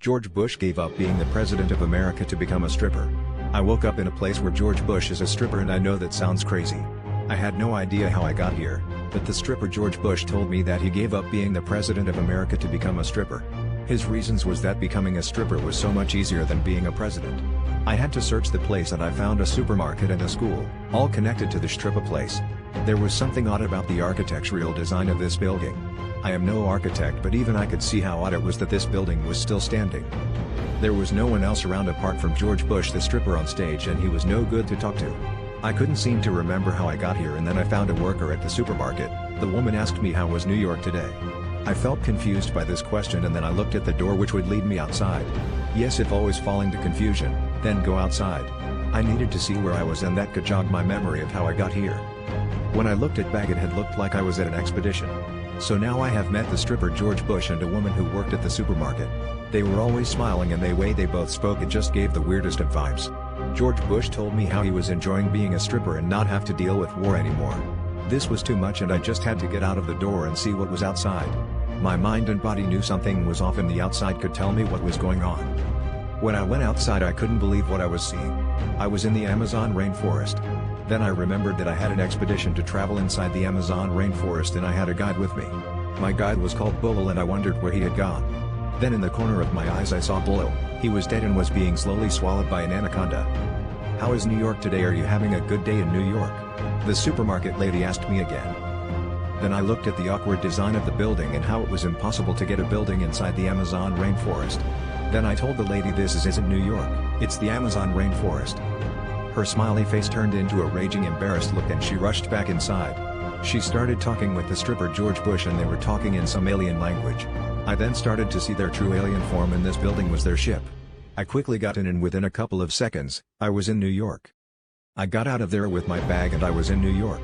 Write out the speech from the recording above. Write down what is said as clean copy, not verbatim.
George Bush gave up being the president of America to become a stripper. I woke up in a place where George Bush is a stripper, and I know that sounds crazy. I had no idea how I got here, but the stripper George Bush told me that he gave up being the president of America to become a stripper. His reasons was that becoming a stripper was so much easier than being a president. I had to search the place and I found a supermarket and a school, all connected to the stripper place. There was something odd about the architectural design of this building. I am no architect, but even I could see how odd it was that this building was still standing. There was no one else around apart from George Bush the stripper on stage, and he was no good to talk to. I couldn't seem to remember how I got here, and then I found a worker at the supermarket. The woman asked me how was New York today. I felt confused by this question, and then I looked at the door which would lead me outside. Yes, if always falling to confusion, then go outside. I needed to see where I was, and that could jog my memory of how I got here. When I looked at back, it had looked like I was at an expedition. So now I have met the stripper George Bush and a woman who worked at the supermarket. They were always smiling, and the way they both spoke, it just gave the weirdest of vibes. George Bush told me how he was enjoying being a stripper and not have to deal with war anymore. This was too much, and I just had to get out of the door and see what was outside. My mind and body knew something was off, and the outside could tell me what was going on. When I went outside, I couldn't believe what I was seeing. I was in the Amazon rainforest. Then I remembered that I had an expedition to travel inside the Amazon rainforest, and I had a guide with me. My guide was called Bull, and I wondered where he had gone. Then in the corner of my eyes I saw Bull. He was dead and was being slowly swallowed by an anaconda. "How is New York today? Are you having a good day in New York?" the supermarket lady asked me again. Then I looked at the awkward design of the building and how it was impossible to get a building inside the Amazon rainforest. Then I told the lady, "This isn't New York, it's the Amazon rainforest." Her smiley face turned into a raging embarrassed look, and she rushed back inside. She started talking with the stripper George Bush, and they were talking in some alien language. I then started to see their true alien form, and this building was their ship. I quickly got in, and within a couple of seconds, I was in New York. I got out of there with my bag and I was in New York.